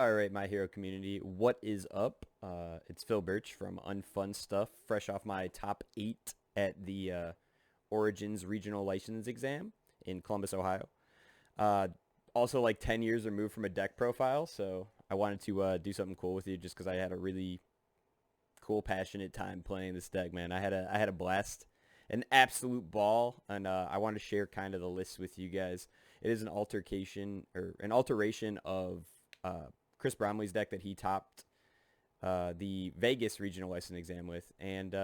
All right, my hero community, what is up? It's Phil Birch from Unfun Stuff, fresh off my top 8 at the Origins Regional License Exam in Columbus, Ohio. Uh, Also, like 10 years removed from a deck profile, so I wanted to do something cool with you just because I had a really cool, passionate time playing this deck, man. I had a blast, an absolute ball, and I want to share kind of the list with you guys. It is an altercation or an alteration of Chris Bromley's deck that he topped the Vegas regional license exam with, and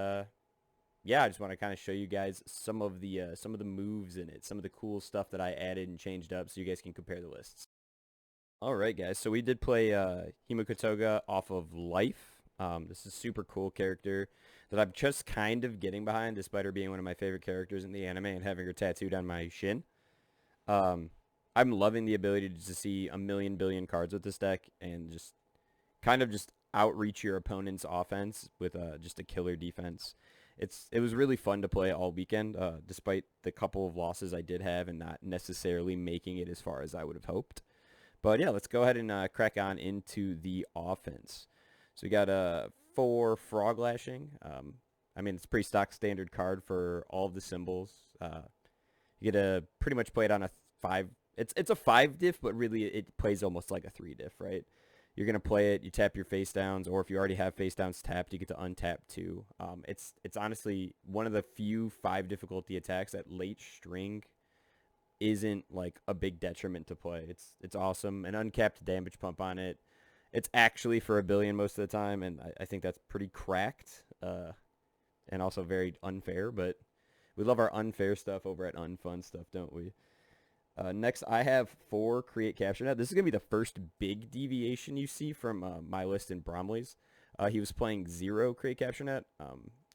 yeah, I just want to kind of show you guys some of the moves in it, some of the cool stuff that I added and changed up, so you guys can compare the lists. All right, guys. So we did play Toga off of Life. This is a super cool character that I'm just kind of getting behind, despite her being one of my favorite characters in the anime and having her tattooed on my shin. Um, I'm loving the ability to just see a million billion cards with this deck and just kind of just outreach your opponent's offense with just a killer defense. It was really fun to play all weekend, despite the couple of losses I did have and not necessarily making it as far as I would have hoped. But yeah, let's go ahead and crack on into the offense. So we got 4 Frog Lashing. I mean, it's a pretty stock standard card for all of the symbols. You get to pretty much play it on a 5. It's a 5 diff, but really it plays almost like a 3 diff, right? You're going to play it, you tap your face downs, or if you already have face downs tapped, you get to untap 2. It's honestly one of the few 5 difficulty attacks that late string isn't like a big detriment to play. It's awesome. An uncapped damage pump on it. It's actually for a billion most of the time, and I think that's pretty cracked and also very unfair, but we love our unfair stuff over at Unfun Stuff, don't we? Next, I have 4 Create Capture Net. This is going to be the first big deviation you see from my list in Bromley's. He was playing 0 Create Capture Net.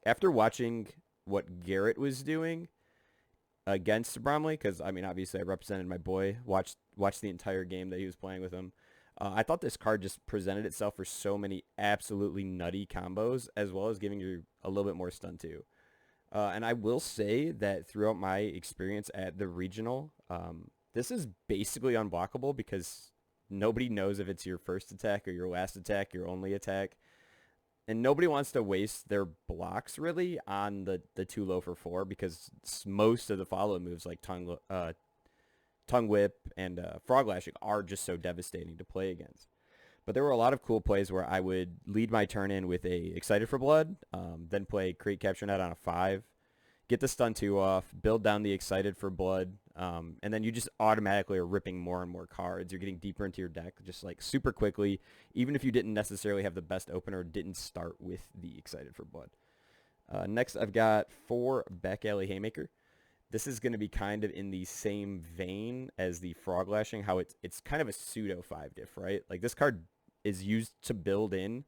After watching what Garrett was doing against Bromley, because, I mean, obviously I represented my boy, watched the entire game that he was playing with him. I thought this card just presented itself for so many absolutely nutty combos, as well as giving you a little bit more stun too. And I will say that throughout my experience at the regional, this is basically unblockable because nobody knows if it's your first attack or your last attack, your only attack. And nobody wants to waste their blocks really on the 2 low for 4 because most of the follow moves like tongue whip and frog lashing are just so devastating to play against. But there were a lot of cool plays where I would lead my turn in with a Excited for Blood, then play Create Capture Net on a 5, get the stun 2 off, build down the Excited for Blood, and then you just automatically are ripping more and more cards. You're getting deeper into your deck just like super quickly, even if you didn't necessarily have the best opener, didn't start with the Excited for Blood. Next, I've got 4 Back Alley Haymaker. This is going to be kind of in the same vein as the Frog Lashing, how it's kind of a pseudo 5 diff, right? Like this card is used to build in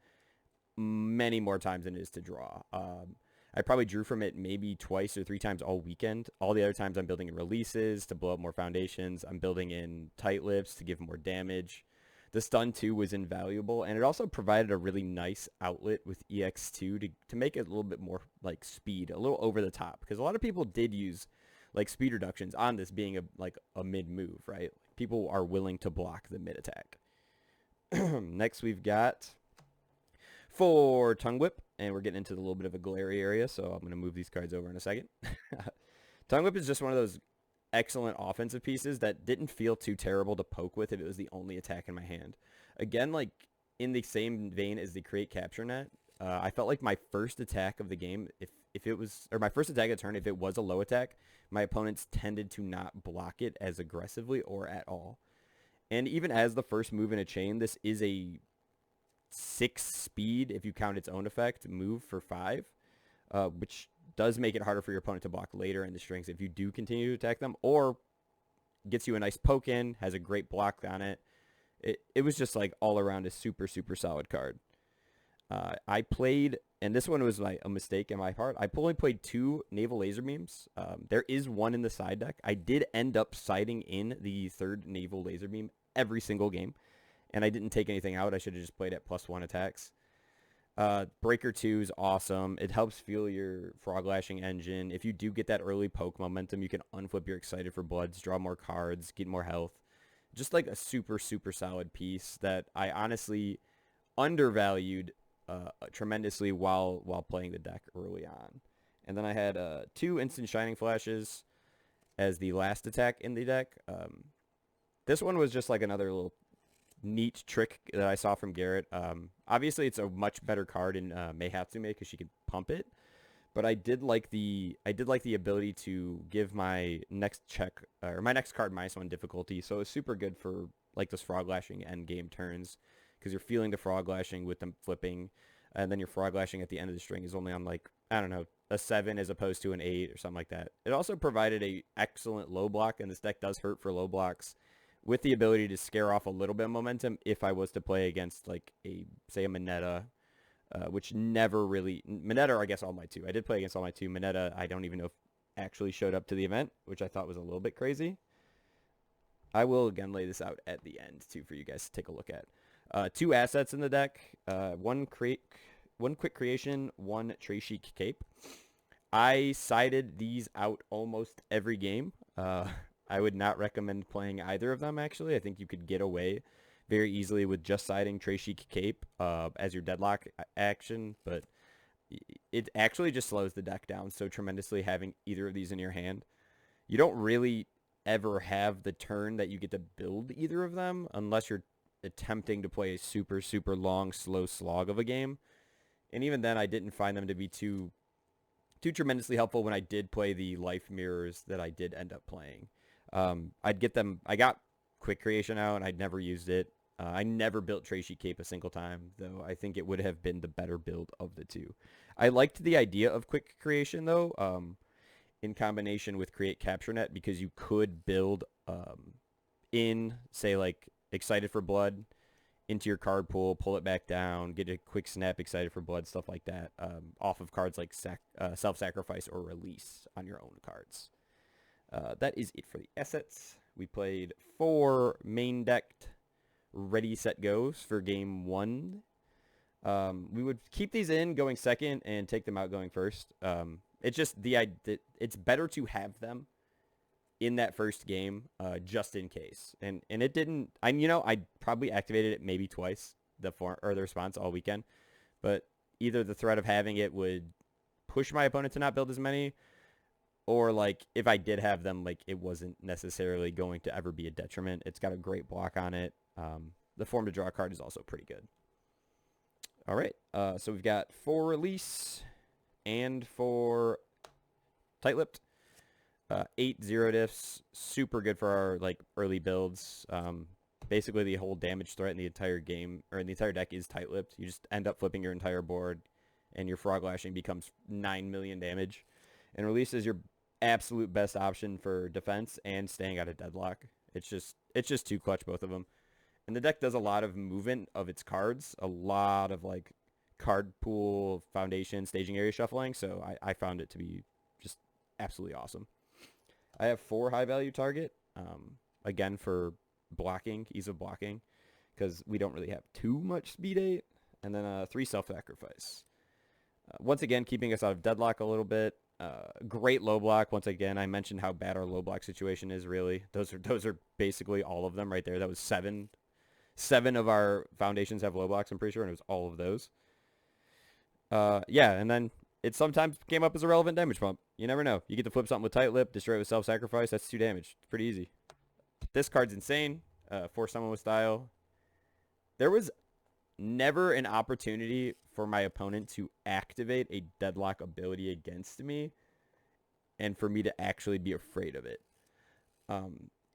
many more times than it is to draw. I probably drew from it maybe twice or 3 times all weekend. All the other times I'm building in releases to blow up more foundations. I'm building in tight lips to give more damage. The stun 2 was invaluable, and it also provided a really nice outlet with EX2 to make it a little bit more like speed, a little over the top, because a lot of people did use like speed reductions on this being a mid move, right? People are willing to block the mid attack. Next, we've got 4 Tongue Whip, and we're getting into a little bit of a glary area, so I'm going to move these cards over in a second. Tongue Whip is just one of those excellent offensive pieces that didn't feel too terrible to poke with if it was the only attack in my hand. Again, like in the same vein as the Create Capture Net, I felt like my first attack of the game, if it was, or my first attack of the turn, if it was a low attack, my opponents tended to not block it as aggressively or at all. And even as the first move in a chain, this is a 6 speed, if you count its own effect, move for 5, which does make it harder for your opponent to block later in the strings if you do continue to attack them, or gets you a nice poke in, has a great block on it. It was just like all around a super, super solid card. I played, and this one was like a mistake in my part, I only played 2 Naval Laser Beams. There is one in the side deck. I did end up siding in the 3rd Naval Laser Beam every single game, and I didn't take anything out. I should have just played at +1 attacks. Breaker 2 is awesome. It helps fuel your Frog Lashing engine. If you do get that early poke momentum, you can unflip your Excited for Bloods, draw more cards, get more health. just like a super, super solid piece that I honestly undervalued tremendously while playing the deck early on. And then I had 2 instant Shining Flashes as the last attack in the deck. This one was just like another little neat trick that I saw from Garrett. Obviously, it's a much better card in Meihatsume because she can pump it. But I did like the ability to give my next check or my next card -1 difficulty. So it's super good for like those Frog Lashing end game turns because you're feeling the Frog Lashing with them flipping, and then your Frog Lashing at the end of the string is only on like, I don't know, a 7 as opposed to an 8 or something like that. It also provided a excellent low block, and this deck does hurt for low blocks, with the ability to scare off a little bit of momentum if I was to play against like say a Mineta, which never really, Mineta, I guess All Might 2. I did play against All Might 2. Mineta, I don't even know if actually showed up to the event, which I thought was a little bit crazy. I will again lay this out at the end too for you guys to take a look at. 2 assets in the deck, one quick creation, 1 Trey-Chic Cape. I sided these out almost every game. I would not recommend playing either of them, actually. I think you could get away very easily with just siding Trey-Chic Cape as your deadlock action, but it actually just slows the deck down so tremendously having either of these in your hand. You don't really ever have the turn that you get to build either of them unless you're attempting to play a super, super long, slow slog of a game. And even then, I didn't find them to be too tremendously helpful when I did play the life mirrors that I did end up playing. I'd get them. I got quick creation out, and I'd never used it. I never built Trey-Chic Cape a single time, though I think it would have been the better build of the 2. I liked the idea of quick creation, though, in combination with Create Capture Net, because you could build in, say, like, Excited for Blood into your card pool, pull it back down, get a quick snap, Excited for Blood, stuff like that, off of cards like Self-Sacrifice or Release on your own cards. That is it for the assets. We played 4 main decked Ready, Set, Goes for game 1. We would keep these in going second and take them out going first. It's just it's better to have them in that first game just in case. And it didn't. I probably activated it maybe twice the response all weekend, but either the threat of having it would push my opponent to not build as many, or like if I did have them, like it wasn't necessarily going to ever be a detriment. It's got a great block on it. The form to draw card is also pretty good. All right, so we've got 4 Release and 4 Tight-Lipped. 8 zero diffs, super good for our like early builds. Basically the whole damage threat in the entire game or in the entire deck is Tight-Lipped. You just end up flipping your entire board, and your Frog Lashing becomes 9 million damage. And Release is your absolute best option for defense and staying out of deadlock. It's just too clutch, both of them. And the deck does a lot of movement of its cards, a lot of like card pool, foundation, staging area shuffling. So I found it to be just absolutely awesome. I have 4 high value target, again for blocking, ease of blocking, because we don't really have too much speed 8, and then 3 self-sacrifice. Once again, keeping us out of deadlock a little bit. Great low block. Once again, I mentioned how bad our low block situation is. Really, those are basically all of them right there. That was 7 of our foundations have low blocks, I'm pretty sure, and it was all of those. Yeah, and then it sometimes came up as a relevant damage pump. You never know. You get to flip something with Tight-Lip, destroy it with Self-Sacrifice. That's 2 damage. It's pretty easy. This card's insane. For someone with style. There was never an opportunity for my opponent to activate a deadlock ability against me and for me to actually be afraid of it.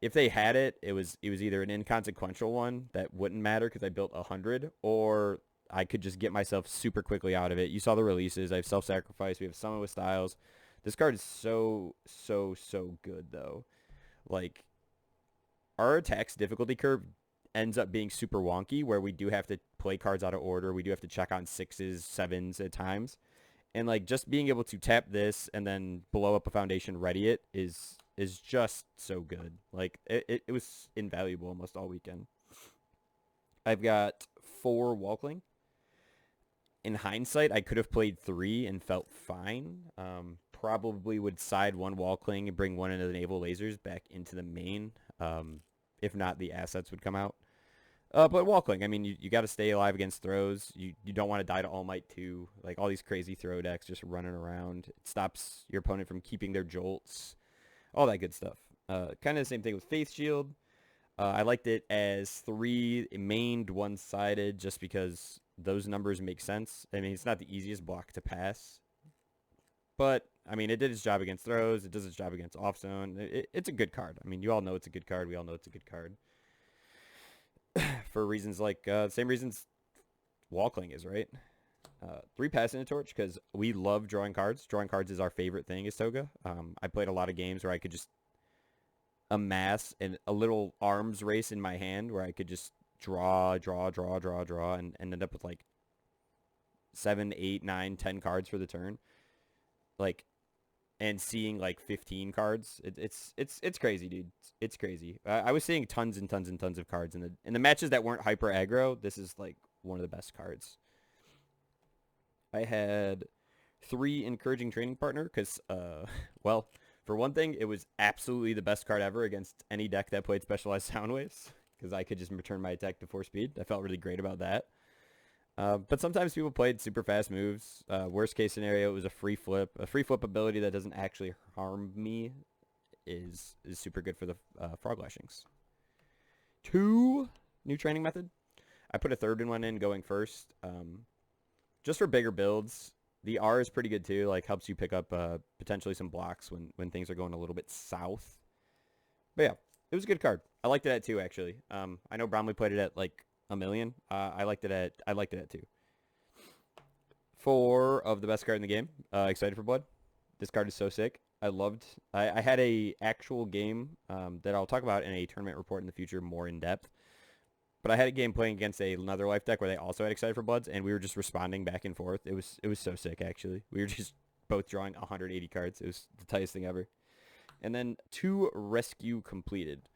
If they had it, it was either an inconsequential one that wouldn't matter because I built 100, or I could just get myself super quickly out of it. You saw the releases. I have Self-Sacrifice. We have Summon with Styles. This card is so good, though. Like, our attack's difficulty curve ends up being super wonky, where we do have to play cards out of order. We do have to check on 6s, 7s at times. And, like, just being able to tap this and then blow up a foundation, ready it, is just so good. Like, it was invaluable almost all weekend. I've got 4 Walkling. In hindsight, I could have played 3 and felt fine. Probably would side 1 Walkling and bring one of the Naval Lasers back into the main. if not the assets would come out. But walkling, I mean, you got to stay alive against throws. You don't want to die to All Might too. Like all these crazy throw decks just running around. It stops your opponent from keeping their jolts. All that good stuff. Kind of the same thing with Faith Shield. I liked it as 3 mained one-sided just because those numbers make sense. I mean, it's not the easiest block to pass. But, I mean, it did its job against throws. It does its job against off-zone. It's a good card. I mean, you all know it's a good card. We all know it's a good card. For reasons like, same reasons Walkling is, right? 3 pass in a torch because we love drawing cards. Drawing cards is our favorite thing as Toga. I played a lot of games where I could just amass a little arms race in my hand where I could just draw, and end up with like 7, 8, 9, 10 cards for the turn. Like, and seeing like 15 cards. It's crazy, dude. It's crazy. I was seeing tons and tons and tons of cards in the matches that weren't hyper aggro. This is like one of the best cards. I had 3 encouraging training partner because, well, for one thing, it was absolutely the best card ever against any deck that played specialized sound waves because I could just return my attack to 4 speed. I felt really great about that. But sometimes people played super fast moves. Worst case scenario, it was a free flip. A free flip ability that doesn't actually harm me is super good for the frog lashings. 2 new training method. I put a 3rd one in going first. Just for bigger builds. The R is pretty good too. Like helps you pick up potentially some blocks when things are going a little bit south. But yeah, it was a good card. I liked it at 2 actually. I know Bromley played it at like a million. I liked it at 2. 4 of the best card in the game. Excited for Blood. This card is so sick. I had a actual game that I'll talk about in a tournament report in the future more in depth. But I had a game playing against another life deck where they also had Excited for Bloods, and we were just responding back and forth. It was so sick actually. We were just both drawing 180 cards. It was the tightest thing ever. And then 2 rescue completed.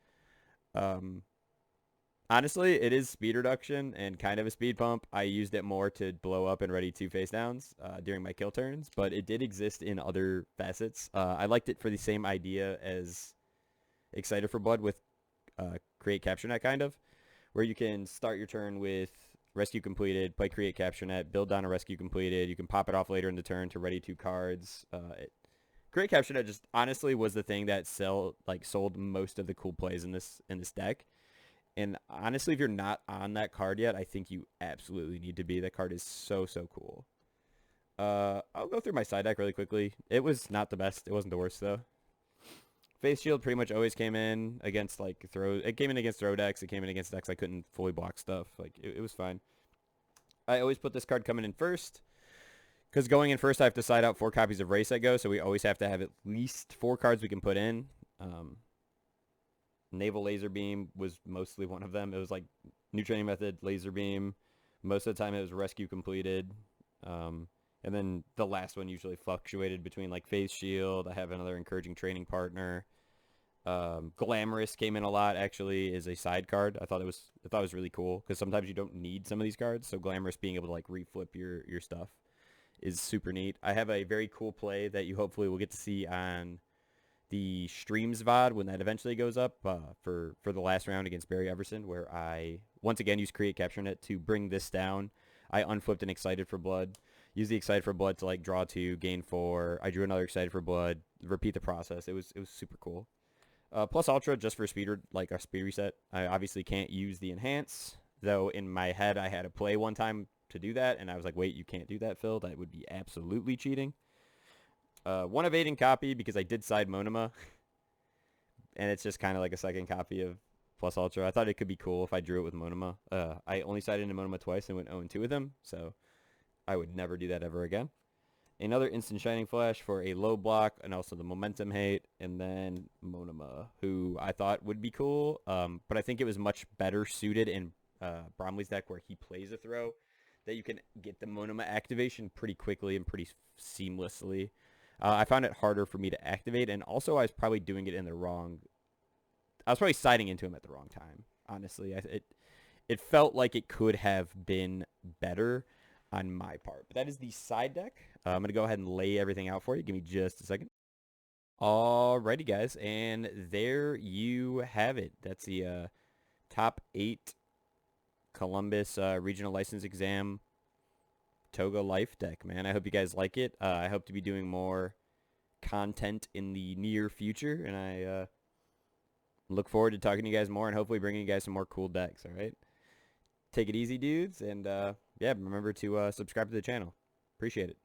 Honestly, it is speed reduction and kind of a speed pump. I used it more to blow up and ready 2 face downs during my kill turns, but it did exist in other facets. I liked it for the same idea as Excited for Blood with Create Capture Net, kind of, where you can start your turn with rescue completed, play Create Capture Net, build down a rescue completed. You can pop it off later in the turn to ready 2 cards. Create Capture Net just honestly was the thing that sold most of the cool plays in this deck. And honestly, if you're not on that card yet, I think you absolutely need to be. That card is so cool. I'll go through my side deck really quickly. It was not the best. It wasn't the worst though. Face Shield pretty much always came in against like throw. It came in against throw decks. It came in against decks I couldn't fully block stuff. Like it was fine. I always put this card coming in first because going in first, I have to side out 4 copies of Race that go. So we always have to have at least 4 cards we can put in. Naval Laser Beam was mostly one of them. It was like new training method, Laser Beam. Most of the time it was rescue completed. And then the last one usually fluctuated between like Face Shield. I have another encouraging training partner. Glamorous came in a lot actually as a side card. I thought it was really cool because sometimes you don't need some of these cards. So Glamorous being able to like reflip your stuff is super neat. I have a very cool play that you hopefully will get to see on the streams VOD when that eventually goes up for the last round against Barry Everson, where I once again use Create Capture Net to bring this down. I unflipped an Excited for Blood, use the Excited for Blood to like draw 2, gain 4. I drew another Excited for Blood, repeat the process. It was super cool. Plus Ultra just for speed, like a speed reset. I obviously can't use the Enhance, though in my head I had a play one time to do that, and I was like, wait, you can't do that, Phil. That would be absolutely cheating. 1 evading copy because I did side Monoma, and it's just kind of like a second copy of Plus Ultra. I thought it could be cool if I drew it with Monoma. I only sided into Monoma twice and went 0-2 with him, so I would never do that ever again. Another instant Shining Flash for a low block, and also the Momentum Hate, and then Monoma, who I thought would be cool, but I think it was much better suited in Bromley's deck where he plays a throw, that you can get the Monoma activation pretty quickly and pretty seamlessly. I found it harder for me to activate, and also I was probably doing it in the wrong... I was probably siding into him at the wrong time, honestly. It felt like it could have been better on my part. But that is the side deck. I'm going to go ahead and lay everything out for you. Give me just a second. Alrighty, guys, and there you have it. That's the top 8 Columbus Regional License Exam Toga Life deck, man. I hope you guys like it. I hope to be doing more content in the near future, and I look forward to talking to you guys more and hopefully bringing you guys some more cool decks, all right? Take it easy, dudes, and yeah, remember to subscribe to the channel. Appreciate it.